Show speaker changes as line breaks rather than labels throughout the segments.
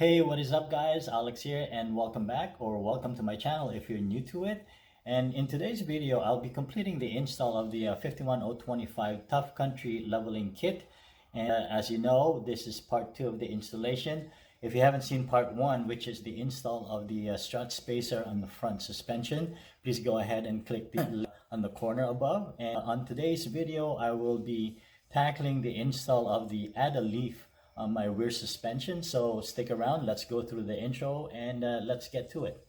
Hey, what is up guys? Alex here and welcome back or welcome to my channel if you're new to it. And in today's video, I'll be completing the install of the 51025 Tuff Country leveling kit. And as you know, this is part 2 of the installation. If you haven't seen part 1, which is the install of the strut spacer on the front suspension, please go ahead and click the link on the corner above. And on today's video, I will be tackling the install of the AAL leaf on my rear suspension. So stick around, let's go through the intro and let's get to it.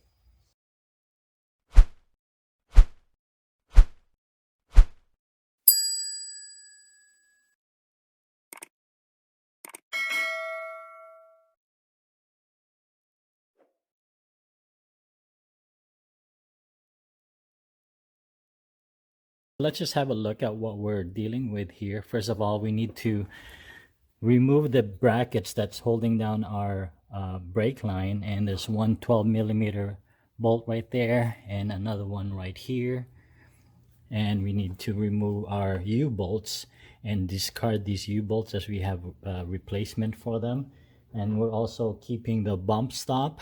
Let's just have a look at what we're dealing with here. First of all, we need to remove the brackets that's holding down our brake line, and there's one 12mm bolt right there and another one right here. And we need to remove our U-bolts and discard these U-bolts as we have a replacement for them. And we're also keeping the bump stop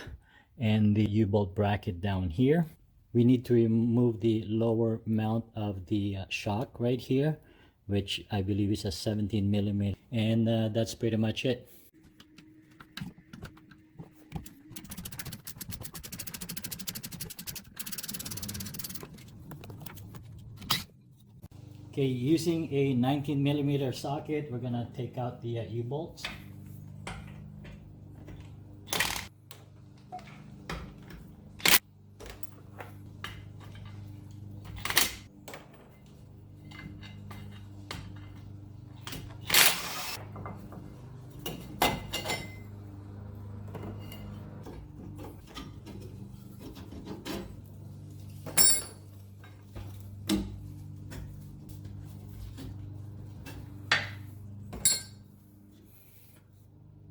and the U-bolt bracket down here. We need to remove the lower mount of the shock right here, which I believe is a 17mm, and that's pretty much it. Okay, using a 19mm socket, we're gonna take out the U-bolts.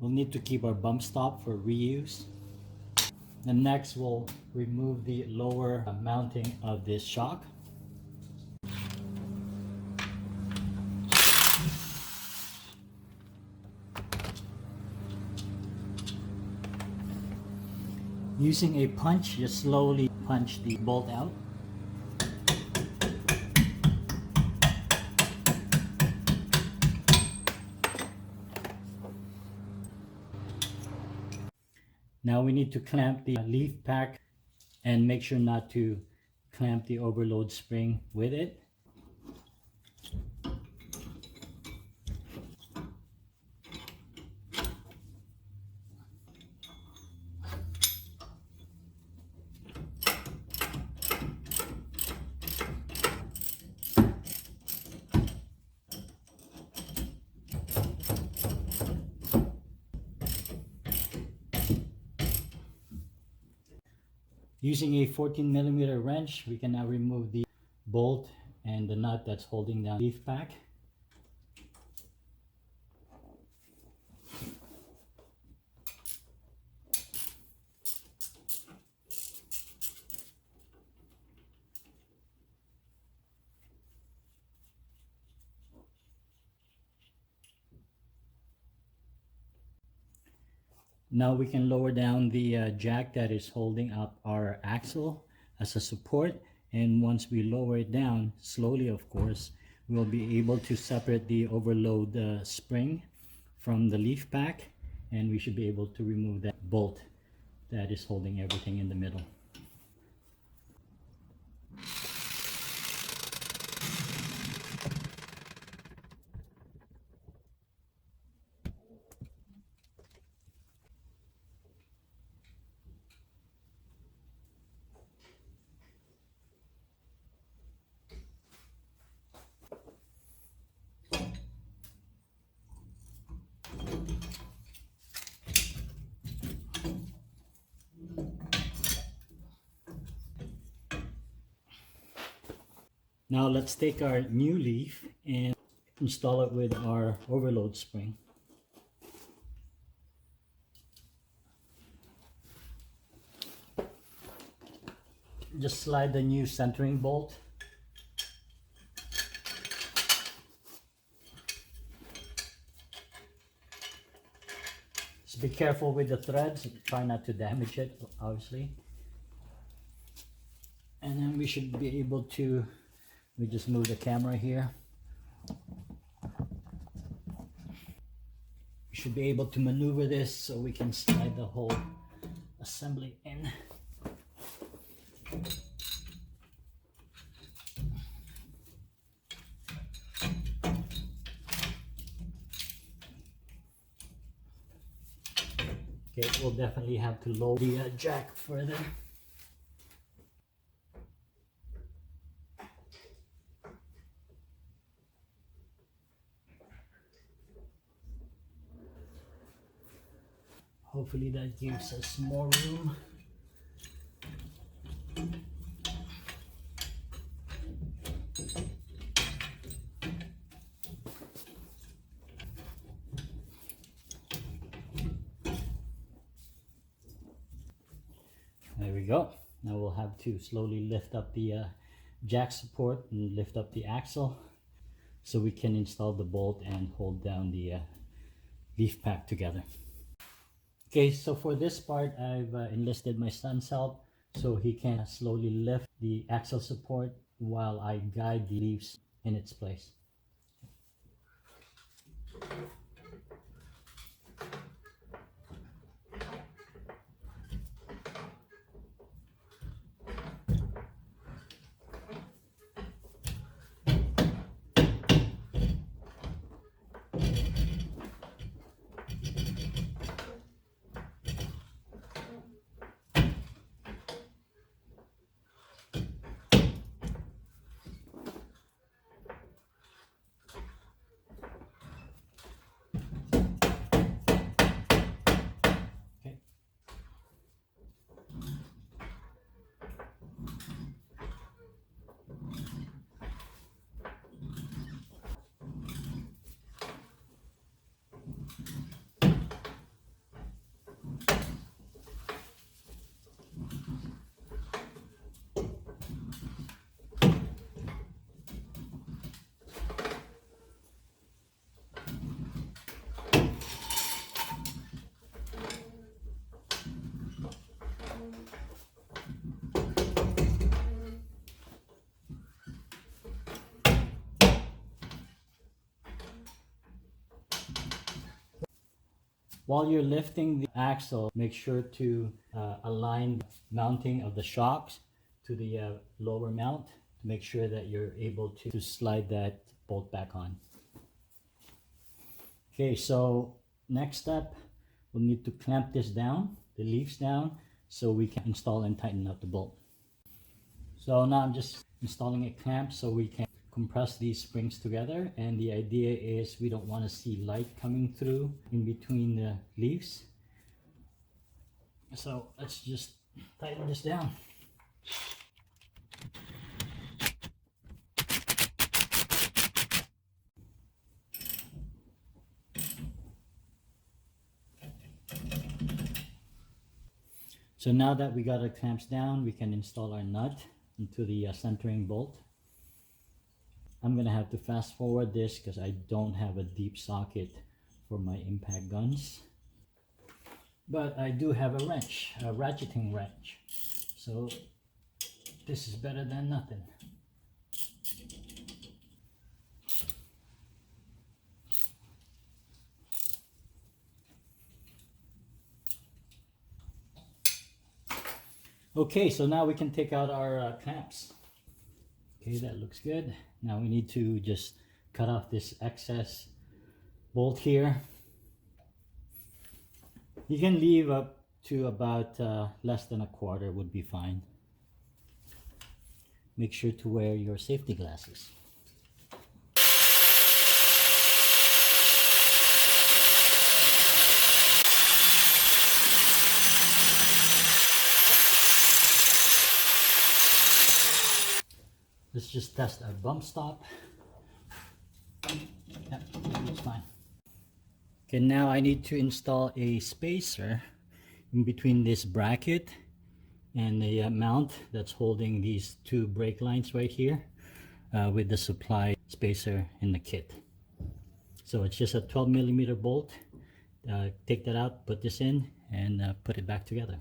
We'll need to keep our bump stop for reuse. And next we'll remove the lower mounting of this shock. Using a punch, just slowly punch the bolt out. Now we need to clamp the leaf pack and make sure not to clamp the overload spring with it. Using a 14mm wrench, we can now remove the bolt and the nut that's holding down the leaf pack. Now we can lower down the jack that is holding up our axle as a support, and once we lower it down, slowly of course, we'll be able to separate the overload spring from the leaf pack, and we should be able to remove that bolt that is holding everything in the middle. Now let's take our new leaf and install it with our overload spring. Just slide the new centering bolt. Just be careful with the threads. Try not to damage it, obviously. And then we should be able to, we just move the camera here. We should be able to maneuver this so we can slide the whole assembly in. Okay, we'll definitely have to lower the jack further. Hopefully that gives us more room. There we go. Now we'll have to slowly lift up the jack support and lift up the axle so we can install the bolt and hold down the leaf pack together. Okay, so for this part, I've enlisted my son's help so he can slowly lift the axle support while I guide the leaves in its place. While you're lifting the axle, make sure to align the mounting of the shocks to the lower mount to make sure that you're able to slide that bolt back on. Okay, so next step, we'll need to clamp this down, the leaves down, so we can install and tighten up the bolt. So now I'm just installing a clamp so we can compress these springs together, and the idea is we don't want to see light coming through in between the leaves. So let's just tighten this down. So now that we got our clamps down, we can install our nut into the centering bolt. I'm gonna have to fast forward this because I don't have a deep socket for my impact guns. But I do have a wrench, a ratcheting wrench. So this is better than nothing. Okay, so now we can take out our clamps. Okay, that looks good. Now we need to just cut off this excess bolt here. You can leave up to about less than a quarter would be fine. Make sure to wear your safety glasses. Let's just test our bump stop. Yep, it's fine. Okay, now I need to install a spacer in between this bracket and the mount that's holding these two brake lines right here with the supply spacer in the kit. So it's just a 12mm bolt take that out, put this in, and put it back together.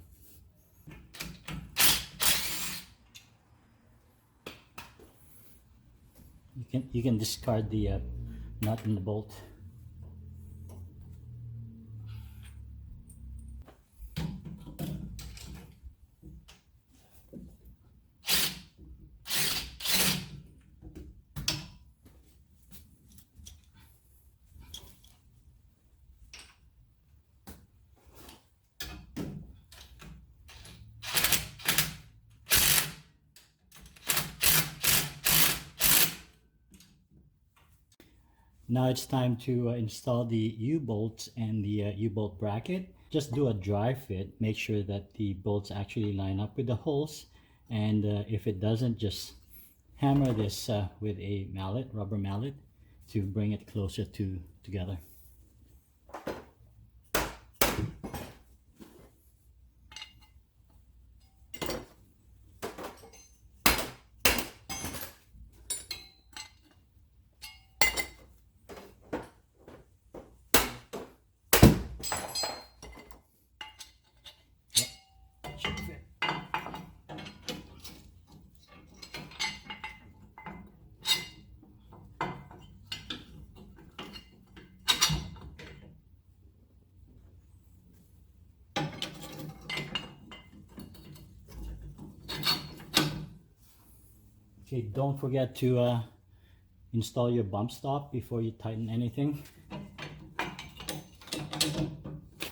You can discard the nut and the bolt. Now it's time to install the U-bolts and the U-bolt bracket. Just do a dry fit. Make sure that the bolts actually line up with the holes. And if it doesn't, just hammer this with a mallet, rubber mallet, to bring it closer together. Okay, don't forget to install your bump stop before you tighten anything.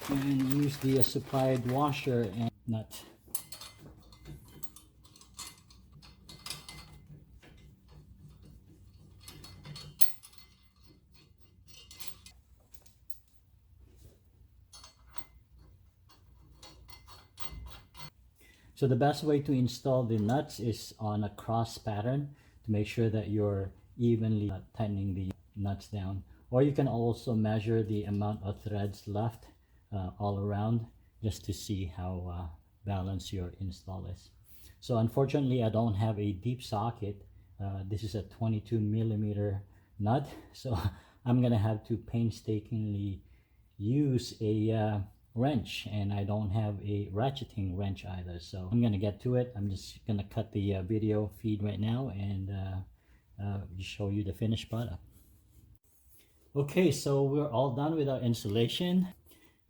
And use the supplied washer and nut. So the best way to install the nuts is on a cross pattern to make sure that you're evenly tightening the nuts down. Or you can also measure the amount of threads left all around just to see how balanced your install is. So unfortunately, I don't have a deep socket. This is a 22mm nut, so I'm gonna have to painstakingly use a wrench, and I don't have a ratcheting wrench either, so I'm gonna get to it. I'm just gonna cut the video feed right now and show you the finished product. Okay, so we're all done with our installation.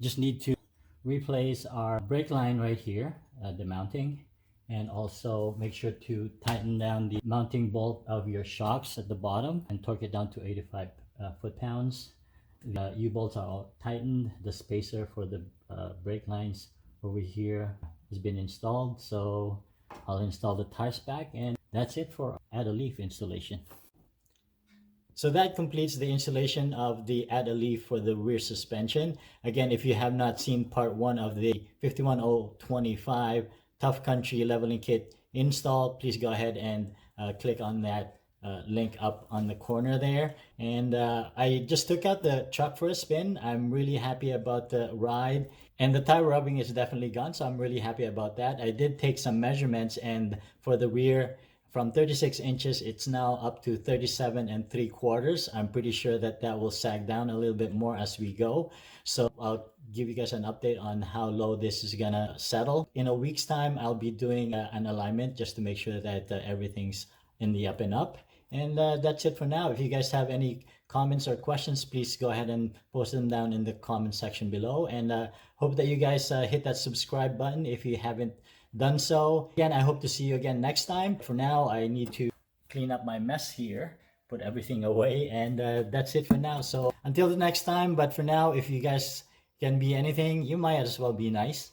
Just need to replace our brake line right here, the mounting, and also make sure to tighten down the mounting bolt of your shocks at the bottom and torque it down to 85 foot-pounds. The U-bolts are all tightened. The spacer for the brake lines over here has been installed, so I'll install the tires back, and that's it for Add a Leaf installation. So that completes the installation of the Add a Leaf for the rear suspension. Again, if you have not seen part 1 of the 51025 Tuff Country leveling kit install, please go ahead and click on that link up on the corner there. And I just took out the truck for a spin. I'm really happy about the ride, and the tire rubbing is definitely gone, so I'm really happy about that. I did take some measurements, and for the rear, from 36 inches, it's now up to 37 3/4. I'm pretty sure that that will sag down a little bit more as we go. So I'll give you guys an update on how low this is gonna settle. In a week's time, I'll be doing an alignment just to make sure that everything's in the up and up. And that's it for now. If you guys have any comments or questions, please go ahead and post them down in the comment section below. And hope that you guys hit that subscribe button if you haven't done so. Again, I hope to see you again next time. For now, I need to clean up my mess here, put everything away, and that's it for now. So until the next time, but for now, if you guys can be anything, you might as well be nice.